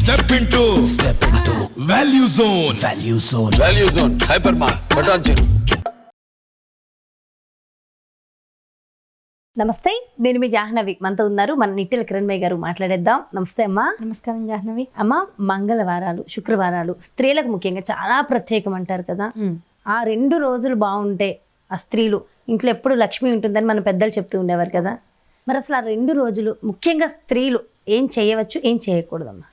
Step into Value Zone. Value Zone. Hypermart. Button. నమస్తే, నేను మీ జాహ్నవి. మనతో ఉన్నారు మన నిట్టెల కిరణ్మయ్య గారు. మాట్లాడేద్దాం. నమస్తే అమ్మా. నమస్కారం జాహ్నవి. అమ్మ, మంగళవారాలు, శుక్రవారాలు స్త్రీలకు ముఖ్యంగా చాలా ప్రత్యేకం అంటారు కదా. ఆ 2 రోజులు బాగుంటే ఆ స్త్రీలు ఇంట్లో ఎప్పుడు లక్ష్మి ఉంటుందని మన పెద్దలు చెప్తూ ఉండేవారు కదా. మరి అసలు ఆ 2 రోజులు ముఖ్యంగా స్త్రీలు ఏం చేయవచ్చు, ఏం చేయకూడదమ్మా?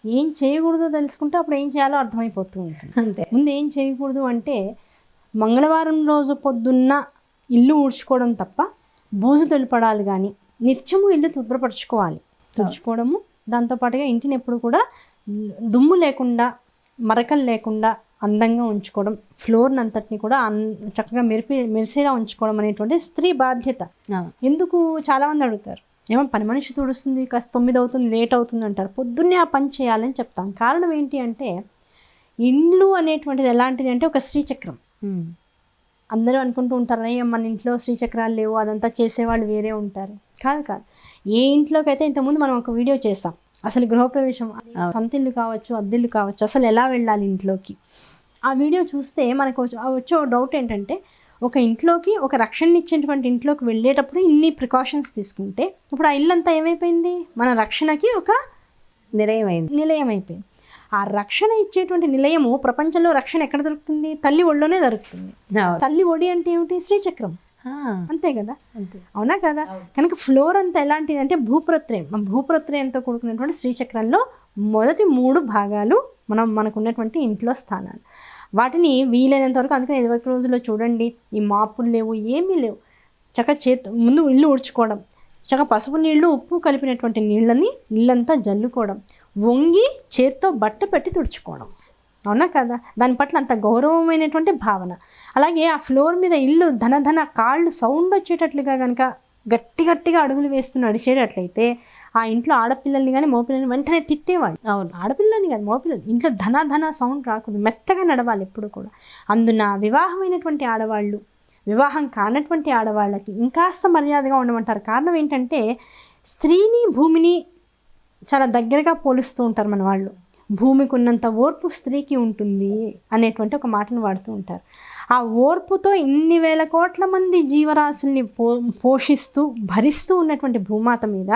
ఏం చేయకూడదో తెలుసుకుంటే అప్పుడు ఏం చేయాలో అర్థమైపోతూ ఉంటుంది. అంతే. ముందు ఏం చేయకూడదు అంటే మంగళవారం రోజు పొద్దున్న ఇల్లు ఊడ్చుకోవడం తప్ప బూజు తొలిపడాలి కానీ నిత్యము ఇల్లు శుభ్రపరచుకోవాలి. తుడుచుకోవడము, దాంతోపాటుగా ఇంటిని ఎప్పుడు కూడా దుమ్ము లేకుండా, మరకలు లేకుండా అందంగా ఉంచుకోవడం, ఫ్లోర్ని అంతటిని కూడా చక్కగా మెరిసేలా ఉంచుకోవడం అనేటువంటి స్త్రీ బాధ్యత. ఎందుకు చాలామంది అడుగుతారు, ఏమో పని మనిషి తుడుస్తుంది, కాస్త 9 అవుతుంది, లేట్ అవుతుంది అంటారు. పొద్దున్నే ఆ పని చేయాలని చెప్తాం. కారణం ఏంటి అంటే ఇల్లు అనేటువంటిది ఎలాంటిది అంటే ఒక శ్రీచక్రం. అందరూ అనుకుంటూ ఉంటారు, అయ్యో మన ఇంట్లో శ్రీచక్రాలు లేవు, అదంతా చేసేవాళ్ళు వేరే ఉంటారు. కాదు. ఏ ఇంట్లోకి అయితే ఇంతకుముందు మనం ఒక వీడియో చేసాం, అసలు గృహప్రవేశం, సొంత ఇల్లు కావచ్చు, అద్దెల్లు కావచ్చు, అసలు ఎలా వెళ్ళాలి ఇంట్లోకి. ఆ వీడియో చూస్తే మనకు వచ్చే డౌట్ ఏంటంటే, ఒక ఇంట్లోకి, ఒక రక్షణ ఇచ్చేటువంటి ఇంట్లోకి వెళ్ళేటప్పుడు ఇన్ని ప్రికాషన్స్ తీసుకుంటే ఇప్పుడు ఆ ఇల్లు అంతా ఏమైపోయింది, మన రక్షణకి ఒక నిలయం అయిపోయింది. ఆ రక్షణ ఇచ్చేటువంటి నిలయము, ప్రపంచంలో రక్షణ ఎక్కడ దొరుకుతుంది? తల్లి ఒళ్ళోనే దొరుకుతుంది. తల్లి ఒడి అంటే ఏమిటి? శ్రీచక్రం. అంతే కదా, అవునా కదా? కనుక ఫ్లోర్ అంతా ఎలాంటిది అంటే భూప్రత్రయంతో కూడుకున్నటువంటి శ్రీచక్రంలో మొదటి 3 భాగాలు మనకు ఉన్నటువంటి ఇంట్లో స్థానాలు. వాటిని వీలైనంత వరకు, అందుకని 21 రోజుల్లో చూడండి, ఈ మాపులు లేవు, ఏమీ లేవు, ముందు ఇల్లు ఊడ్చుకోవడం, పసుపు నీళ్లు, ఉప్పు కలిపినటువంటి నీళ్ళని ఇల్లంతా జల్లుకోవడం, వంగి చేత్తో బట్ట పెట్టి తుడుచుకోవడం. అవునా కదా? దాని పట్ల అంత గౌరవమైనటువంటి భావన. అలాగే ఆ ఫ్లోర్ మీద ఇల్లు ధన కాళ్ళు సౌండ్ వచ్చేటట్లుగా కనుక గట్టిగా అడుగులు వేస్తూ నడిచేటట్లయితే ఆ ఇంట్లో ఆడపిల్లల్ని కానీ మగపిల్లల్ని వెంటనే తిట్టేవాళ్ళు. అవును, ఆడపిల్లల్ని కానీ మగపిల్లలు ఇంట్లో ధన సౌండ్ రాకూడదు, మెత్తగా నడవాలి ఎప్పుడు కూడా. అందున వివాహమైనటువంటి ఆడవాళ్ళు, వివాహం కానటువంటి ఆడవాళ్ళకి ఇంకాస్త మర్యాదగా ఉండమంటారు. కారణం ఏంటంటే స్త్రీని భూమిని చాలా దగ్గరగా పోలుస్తూ ఉంటారు మన వాళ్ళు. భూమికి ఉన్నంత ఓర్పు స్త్రీకి ఉంటుంది అనేటువంటి ఒక మాటను వాడుతూ ఉంటారు. ఆ ఓర్పుతో ఇన్ని వేల కోట్ల మంది జీవరాశుల్ని పోషిస్తూ భరిస్తూ ఉన్నటువంటి భూమాత మీద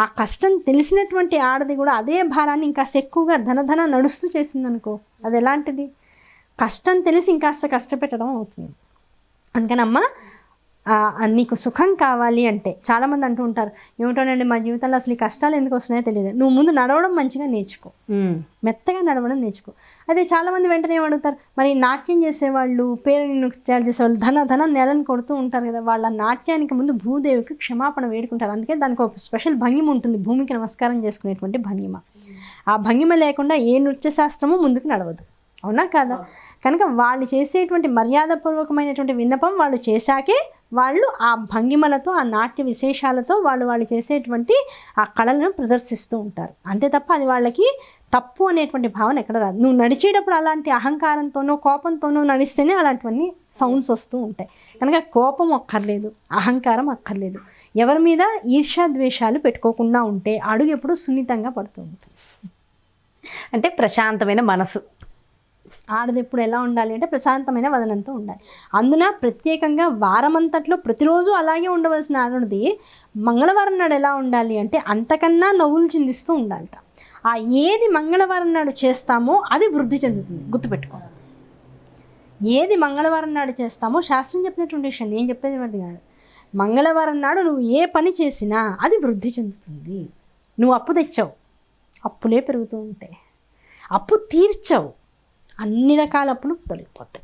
ఆ కష్టం తెలిసినటువంటి ఆడది కూడా అదే భారాన్ని ఇంకాస్త ఎక్కువగా ధన నడుస్తూ చేసిందనుకో, అది ఎలాంటిది? కష్టం తెలిసి ఇంకాస్త కష్టపెట్టడం అవుతుంది. అందుకనమ్మా, నీకు సుఖం కావాలి అంటే చాలామంది అంటూ ఉంటారు, ఏమిటోనండి మా జీవితంలో అసలు ఈ కష్టాలు ఎందుకు వస్తున్నాయో తెలియదు. నువ్వు ముందు నడవడం మంచిగా నేర్చుకో, మెత్తగా నడవడం నేర్చుకో. అదే చాలామంది వెంటనే ఏమడుగుతారు, మరి నాట్యం చేసేవాళ్ళు, పేరుని నృత్యాలు చేసేవాళ్ళు ధన నెలను కొడుతూ ఉంటారు కదా, వాళ్ళ నాట్యానికి ముందు భూదేవికి క్షమాపణ వేడుకుంటారు. అందుకే దానికి ఒక స్పెషల్ భంగిమ ఉంటుంది, భూమికి నమస్కారం చేసుకునేటువంటి భంగిమ. ఆ భంగిమ లేకుండా ఏ నృత్య శాస్త్రము ముందుకు నడవదు. అవునా కాదా? కనుక వాళ్ళు చేసేటువంటి మర్యాదపూర్వకమైనటువంటి విన్నపం వాళ్ళు చేశాకే వాళ్ళు ఆ భంగిమలతో, ఆ నాట్య విశేషాలతో వాళ్ళు చేసేటువంటి ఆ కళలను ప్రదర్శిస్తూ ఉంటారు. అంతే తప్ప అది వాళ్ళకి తప్పు అనేటువంటి భావన ఎక్కడ రాదు. నువ్వు నడిచేటప్పుడు అలాంటి అహంకారంతోనో కోపంతోనో నడిస్తేనే అలాంటివన్నీ సౌండ్స్ వస్తూ ఉంటాయి. కనుక కోపం అక్కర్లేదు, అహంకారం అక్కర్లేదు. ఎవరి మీద ఈర్ష్యాద్వేషాలు పెట్టుకోకుండా ఉంటే అడుగు ఎప్పుడు సున్నితంగా పడుతూ ఉంటుంది. అంటే ప్రశాంతమైన మనసు. ఆడది ఎప్పుడు ఎలా ఉండాలి అంటే ప్రశాంతమైన వదనంతో ఉండాలి. అందున ప్రత్యేకంగా వారమంతట్లో ప్రతిరోజు అలాగే ఉండవలసిన ఆడది మంగళవారం నాడు ఎలా ఉండాలి అంటే అంతకన్నా నవ్వులు చిందిస్తూ ఉండాలట. ఆ ఏది మంగళవారం నాడు చేస్తామో అది వృద్ధి చెందుతుంది, గుర్తుపెట్టుకోవాలి. ఏది మంగళవారం నాడు చేస్తామో శాస్త్రం చెప్పినటువంటి విషయం, నేను చెప్పేది అది కాదు. మంగళవారం నాడు నువ్వు ఏ పని చేసినా అది వృద్ధి చెందుతుంది. నువ్వు అప్పు తెచ్చావు, అప్పులే పెరుగుతూ ఉంటాయి. అప్పు తీర్చావు, అన్ని రకాల అప్పులు తొలగిపోతాయి.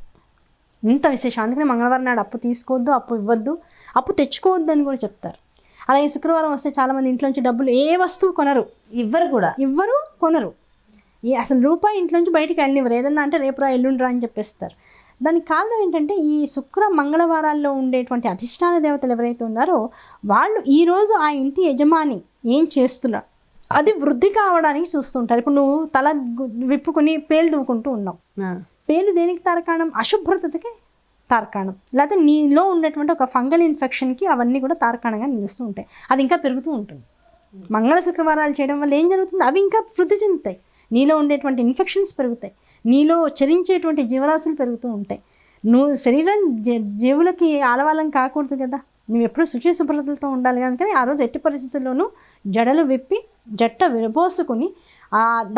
ఇంత విశేషం. అందుకని మంగళవారం నాడు అప్పు తీసుకోవద్దు, అప్పు ఇవ్వద్దు, అప్పు తెచ్చుకోవద్దు అని కూడా చెప్తారు. అలాగే శుక్రవారం వస్తే చాలామంది ఇంట్లోంచి డబ్బులు ఏ వస్తువు కొనరు, ఇవ్వరు, కొనరు. అసలు రూపాయి ఇంట్లోంచి బయటికి వెళ్ళనివ్వరు. ఏదన్నా అంటే రేపు రా, ఎల్లుండి రా అని చెప్పేస్తారు. దానికి కారణం ఏంటంటే ఈ మంగళవారాల్లో ఉండేటువంటి అధిష్టాన దేవతలు ఎవరైతే ఉన్నారో వాళ్ళు ఈరోజు ఆ ఇంటి యజమాని ఏం చేస్తున్నారు అది వృద్ధి కావడానికి చూస్తుంటారు. ఇప్పుడు నువ్వు తల విప్పుకొని పేలు దువ్వుకుంటూ ఉన్నావు, పేలు దేనికి తార్కాణం? అశుభ్రతకి తార్కాణం. లేకపోతే నీలో ఉన్నటువంటి ఒక ఫంగల్ ఇన్ఫెక్షన్కి అవన్నీ కూడా తార్కాణంగా నిలుస్తూ ఉంటాయి. అది ఇంకా పెరుగుతూ ఉంటుంది. మంగళ శుక్రవారాలు చేయడం వల్ల ఏం జరుగుతుంది, అవి ఇంకా వృద్ధి చెందుతాయి, నీలో ఉండేటువంటి ఇన్ఫెక్షన్స్ పెరుగుతాయి, నీలో చరించేటువంటి జీవరాశులు పెరుగుతూ ఉంటాయి. నువ్వు శరీరం జీవులకి ఆలవాలం కాకూడదు కదా, నువ్వు ఎప్పుడూ శుచి శుభ్రతలతో ఉండాలి. కనుక ఆ రోజు ఎట్టి పరిస్థితుల్లోనూ జడలు విప్పి జట్ట విరబోసుకుని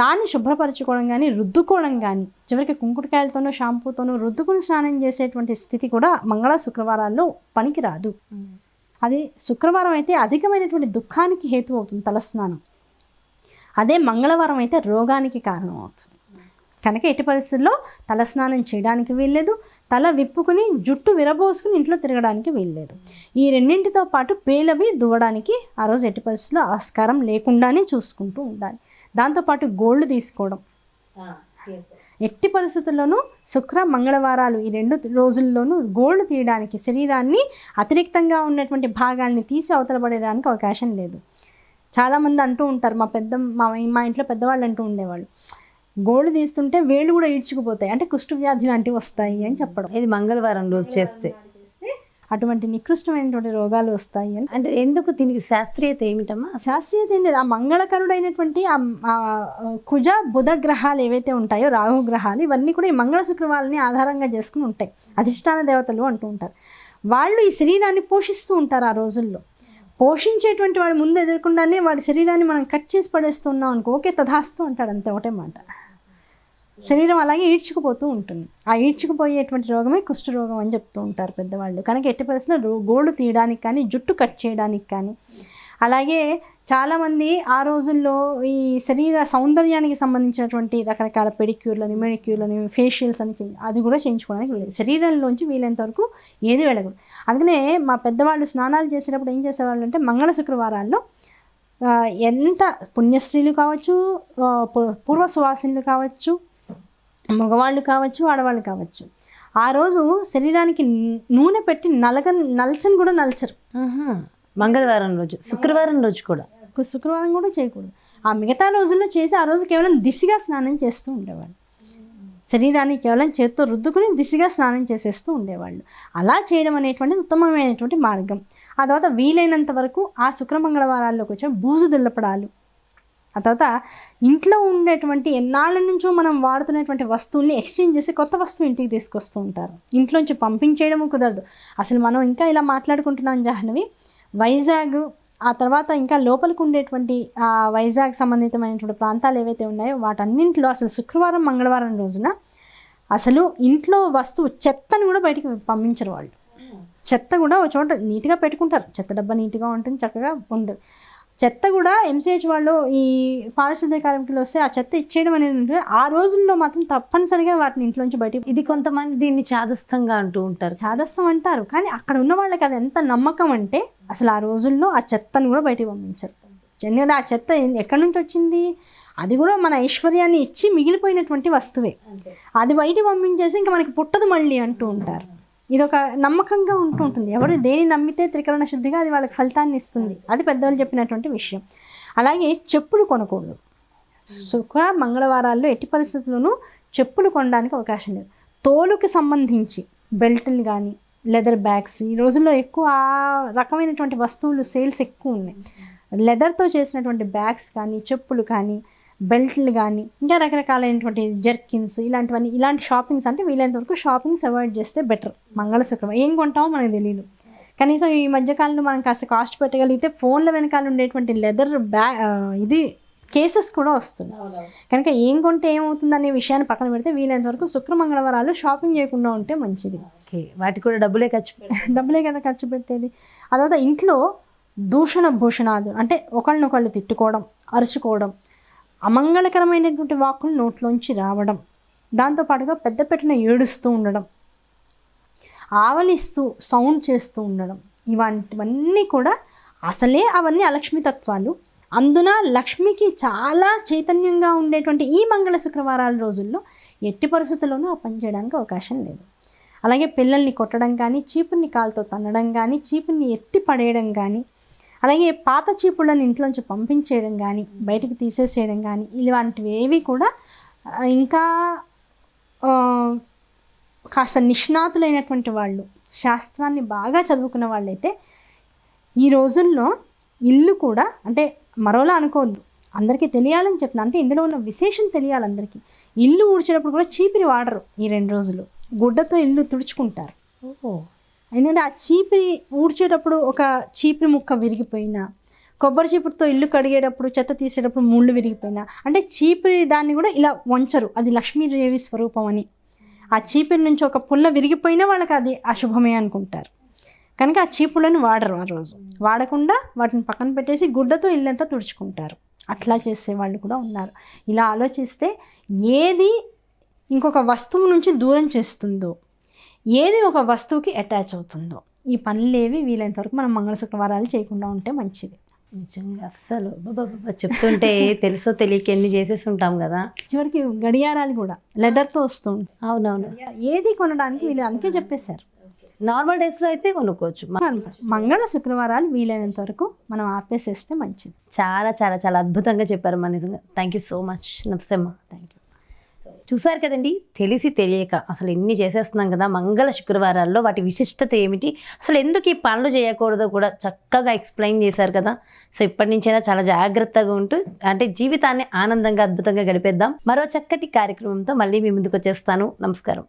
దాన్ని శుభ్రపరచుకోవడం కానీ రుద్దుకోవడం కానీ, చివరికి కుంకుడుకాయలతోనూ షాంపూతోనూ రుద్దుకుని స్నానం చేసేటువంటి స్థితి కూడా మంగళ శుక్రవారాల్లో పనికిరాదు. అది శుక్రవారం అయితే అధికమైనటువంటి దుఃఖానికి హేతు అవుతుంది తలస్నానం, అదే మంగళవారం అయితే రోగానికి కారణం అవుతుంది. కనుక ఎట్టి పరిస్థితుల్లో తలస్నానం చేయడానికి వీల్లేదు, తల విప్పుకుని జుట్టు విరబోసుకుని ఇంట్లో తిరగడానికి వీల్లేదు. ఈ రెండింటితో పాటు పేలవి దువ్వడానికి ఆ రోజు ఎట్టి పరిస్థితుల్లో ఆస్కారం లేకుండానే చూసుకుంటూ ఉండాలి. దాంతోపాటు గోళ్ళు తీసుకోవడం ఎట్టి పరిస్థితుల్లోనూ శుక్ర మంగళవారాలు ఈ 2 రోజుల్లోనూ గోళ్ళు తీయడానికి, శరీరాన్ని అతిరిక్తంగా ఉన్నటువంటి భాగాల్ని తీసి అవతల పడేయడానికి అవకాశం లేదు. చాలామంది అంటూ ఉంటారు, మా ఇంట్లో పెద్దవాళ్ళు అంటూ ఉండేవాళ్ళు, గోళ్ళు తీస్తుంటే వేళ్ళు కూడా ఈడ్చుకుపోతాయి, అంటే కుష్టు వ్యాధి లాంటివి వస్తాయి అని చెప్పడం. ఇది మంగళవారం రోజు చేస్తే అటువంటి నికృష్టమైనటువంటి రోగాలు వస్తాయి అని. అంటే ఎందుకు దీనికి శాస్త్రీయత ఏమిటమ్మా? శాస్త్రీయత ఏం లేదు, ఆ మంగళకరుడైనటువంటి ఆ కుజ బుధ గ్రహాలు ఏవైతే ఉంటాయో, రాహు గ్రహాలు, ఇవన్నీ కూడా ఈ మంగళ శుక్రవారాలని ఆధారంగా చేసుకుని ఉంటాయి. అధిష్టాన దేవతలు అంటూ ఉంటారు. వాళ్ళు ఈ శరీరాన్ని పోషిస్తూ ఉంటారు. ఆ రోజుల్లో పోషించేటువంటి వాడు ముందు ఎదురకుండానే వాడి శరీరాన్ని మనం కట్ చేసి పడేస్తున్నాం అనుకో, ఓకే తథాస్తు అంటాడు, అంతే, ఒకటే మాట. శరీరం అలాగే ఈడ్చుకుపోతూ ఉంటుంది. ఆ ఈడ్చుకుపోయేటువంటి రోగమే కుష్ఠరోగం అని చెప్తూ ఉంటారు పెద్దవాళ్ళు. కనుక ఎట్టి పరిస్థితుల్లో గోళ్ళు తీయడానికి కానీ, జుట్టు కట్ చేయడానికి కానీ, అలాగే చాలామంది ఆ రోజుల్లో ఈ శరీర సౌందర్యానికి సంబంధించినటువంటి రకరకాల పెడిక్యూర్లని, మెడిక్యూర్లని, ఫేషియల్స్ అని అది కూడా చేయించుకోవడానికి వీలేదు. శరీరంలోంచి వీలైనంత వరకు ఏది వెళ్ళకూడదు. అందుకనే మా పెద్దవాళ్ళు స్నానాలు చేసేటప్పుడు ఏం చేసేవాళ్ళు అంటే, మంగళ శుక్రవారాల్లో ఎంత పుణ్యస్త్రీలు కావచ్చు, పూర్వ సువాసినులు కావచ్చు, మగవాళ్ళు కావచ్చు, ఆడవాళ్ళు కావచ్చు, ఆ రోజు శరీరానికి నూనె పెట్టి నల్చని కూడా నల్చరు. మంగళవారం రోజు, శుక్రవారం రోజు కూడా, శుక్రవారం కూడా చేయకూడదు. ఆ మిగతా రోజుల్లో చేసి ఆ రోజు కేవలం దిశగా స్నానం చేస్తూ ఉండేవాళ్ళు. శరీరాన్ని కేవలం చేత్తో రుద్దుకుని దిశగా స్నానం చేసేస్తూ ఉండేవాళ్ళు. అలా చేయడం అనేటువంటిది ఉత్తమమైనటువంటి మార్గం. ఆ తర్వాత వీలైనంత వరకు ఆ శుక్రమంగళవారాల్లోకి వచ్చే బూజు దుల్లపడాలు, ఆ తర్వాత ఇంట్లో ఉండేటువంటి ఎన్నాళ్ళ నుంచో మనం వాడుతున్నటువంటి వస్తువుల్ని ఎక్స్చేంజ్ చేసి కొత్త వస్తువు ఇంటికి తీసుకొస్తూ ఉంటారు. ఇంట్లోంచి పంపించేయడము కుదరదు. అసలు మనం ఇంకా ఇలా మాట్లాడుకుంటున్నాం జాహ్నవి, వైజాగ్, ఆ తర్వాత ఇంకా లోపలికి ఉండేటువంటి ఆ వైజాగ్ సంబంధితమైనటువంటి ప్రాంతాలు ఏవైతే ఉన్నాయో వాటన్నింటిలో అసలు శుక్రవారం మంగళవారం రోజున అసలు ఇంట్లో వస్తువు చెత్తను కూడా బయటికి పంపించరు వాళ్ళు. చెత్త కూడా ఒక చోట నీట్గా పెట్టుకుంటారు, చెత్త డబ్బా నీట్గా ఉంటుంది, చక్కగా ఉండదు. చెత్త కూడా ఎంసీహెచ్ వాళ్ళు ఈ పారిశుద్ధ్య కార్మికులు వస్తే ఆ చెత్త ఇచ్చేయడం అనేది ఉంటుంది. ఆ రోజుల్లో మాత్రం తప్పనిసరిగా వాటిని ఇంట్లోంచి బయట. ఇది కొంతమంది దీన్ని చాదస్తంగా అంటూ ఉంటారు. చాదస్తం అంటారు, కానీ అక్కడ ఉన్న వాళ్ళకి అది ఎంత నమ్మకం అంటే అసలు ఆ రోజుల్లో ఆ చెత్తను కూడా బయటకు పంపించారు. ఎందుకంటే ఆ చెత్త ఎక్కడి నుంచి వచ్చింది, అది కూడా మన ఐశ్వర్యాన్ని ఇచ్చి మిగిలిపోయినటువంటి వస్తువే, అది బయటకు పంపించేసి ఇంకా మనకి పుట్టదు మళ్ళీ అంటూ ఉంటారు. ఇది ఒక నమ్మకంగా ఉంటూ ఉంటుంది. ఎవరు దేని నమ్మితే త్రికరణ శుద్ధిగా అది వాళ్ళకి ఫలితాన్ని ఇస్తుంది, అది పెద్దవాళ్ళు చెప్పినటువంటి విషయం. అలాగే చెప్పులు కొనకూడదు. శుక్ర మంగళవారాల్లో ఎట్టి పరిస్థితుల్లోనూ చెప్పులు కొనడానికి అవకాశం లేదు. తోలుకి సంబంధించి బెల్టులు కానీ, లెదర్ బ్యాగ్స్, ఈ రోజుల్లో ఎక్కువ ఆ రకమైనటువంటి వస్తువులు సేల్స్ ఎక్కువ ఉన్నాయి. లెదర్తో చేసినటువంటి బ్యాగ్స్ కానీ, చెప్పులు కానీ, బెల్ట్లు కానీ, ఇంకా రకరకాలైనటువంటి జర్కిన్స్, ఇలాంటి షాపింగ్స్ అంటే వీలైనంత వరకు షాపింగ్స్ అవాయిడ్ చేస్తే బెటర్. మంగళ శుక్రవారం ఏం కొంటామో మనకు తెలియదు. కనీసం ఈ మధ్యకాలంలో మనం కాస్త కాస్ట్ పెట్టగలిగితే ఫోన్ల వెనకాల ఉండేటువంటి లెదర్ ఇది కేసెస్ కూడా వస్తుంది. కనుక ఏం కొంటే ఏమవుతుంది అనే విషయాన్ని పక్కన పెడితే వీలైనంత వరకు శుక్ర మంగళవారాలు షాపింగ్ చేయకుండా ఉంటే మంచిది. వాటికి కూడా డబ్బులే కదా ఖర్చు పెట్టేది. ఆ తర్వాత ఇంట్లో దూషణ భూషణాలు అంటే ఒకళ్ళనొకళ్ళు తిట్టుకోవడం, అరుచుకోవడం, అమంగళకరమైనటువంటి వాక్కులు నోట్లోంచి రావడం, దాంతోపాటుగా పెద్ద పెట్టిన ఏడుస్తూ ఉండడం, ఆవలిస్తూ సౌండ్ చేస్తూ ఉండడం, ఇవన్నీ కూడా అసలే అవన్నీ అలక్ష్మీతత్వాలు. అందున లక్ష్మికి చాలా చైతన్యంగా ఉండేటువంటి ఈ మంగళ శుక్రవారాల రోజుల్లో ఎట్టి పరిస్థితుల్లోనూ ఆ పని చేయడానికి అవకాశం లేదు. అలాగే పిల్లల్ని కొట్టడం కానీ, చీపుని కాలుతో తన్నడం కానీ, చీపుని ఎత్తి పడేయడం కానీ, అలాగే పాత చీపుళ్ళని ఇంట్లోంచి పంపించేయడం కానీ, బయటికి తీసేసేయడం కానీ, ఇలాంటివి ఏవి కూడా ఇంకా కాస్త నిష్ణాతులైనటువంటి వాళ్ళు, శాస్త్రాన్ని బాగా చదువుకున్న వాళ్ళైతే ఈ రోజుల్లో ఇల్లు కూడా అంటే మరోలా అనుకోవద్దు, అందరికీ తెలియాలని చెప్తున్నా. అంటే ఇందులో ఉన్న విశేషం తెలియాలి అందరికీ. ఇల్లు ఊడ్చేటప్పుడు కూడా చీపిరి వాడరు ఈ 2 రోజులు, గుడ్డతో ఇల్లు తుడుచుకుంటారు. ఎందుకంటే ఆ చీపిరి ఊడ్చేటప్పుడు ఒక చీపిరి ముక్క విరిగిపోయినా, కొబ్బరి చీపురుతో ఇల్లు కడిగేటప్పుడు చెత్త తీసేటప్పుడు ముళ్ళు విరిగిపోయినా, అంటే చీపిరి దాన్ని కూడా ఇలా వంచరు, అది లక్ష్మీదేవి స్వరూపం అని. ఆ చీపిరి నుంచి ఒక పుల్ల విరిగిపోయినా వాళ్ళకి అది అశుభమే అనుకుంటారు. కనుక ఆ చీపులను వాడరు ఆ రోజు. వాడకుండా వాటిని పక్కన పెట్టేసి గుడ్డతో ఇల్లంతా తుడుచుకుంటారు. అట్లా చేసే వాళ్ళు కూడా ఉన్నారు. ఇలా ఆలోచిస్తే ఏది ఇంకొక వస్తువు నుంచి దూరం చేస్తుందో, ఏది ఒక వస్తువుకి అటాచ్ అవుతుందో, ఈ పనులేవి వీలైనంత వరకు మనం మంగళ శుక్రవారాలు చేయకుండా ఉంటే మంచిది. నిజంగా అస్సలు చెప్తుంటే తెలుసో తెలియక ఎన్ని చేసేసి ఉంటాం కదా. చివరికి గడియారాలు కూడా లెదర్తో వస్తూ ఉంటాయి. అవునవును. ఏది కొనడానికి వీళ్ళు అందుకే చెప్పేశారు. నార్మల్ డేస్లో అయితే కొనుక్కోవచ్చు. మంగళ శుక్రవారాలు వీలైనంత వరకు మనం ఆపేసేస్తే మంచిది. చాలా చాలా చాలా అద్భుతంగా చెప్పారు మా, నిజంగా థ్యాంక్ యూ సో మచ్. నమస్తే అమ్మా. Thank you. చూసారు కదండి, తెలిసి తెలియక అసలు ఎన్ని చేసేస్తున్నాం కదా. మంగళ శుక్రవారాల్లో వాటి విశిష్టత ఏమిటి, అసలు ఎందుకు ఈ పనులు చేయకూడదో కూడా చక్కగా ఎక్స్ప్లెయిన్ చేశారు కదా. సో ఇప్పటి నుంచైనా చాలా జాగ్రత్తగా ఉంటూ అంటే జీవితాన్ని ఆనందంగా అద్భుతంగా గడిపేద్దాం. మరో చక్కటి కార్యక్రమంతో మళ్ళీ మీ ముందుకు వచ్చేస్తాను. నమస్కారం.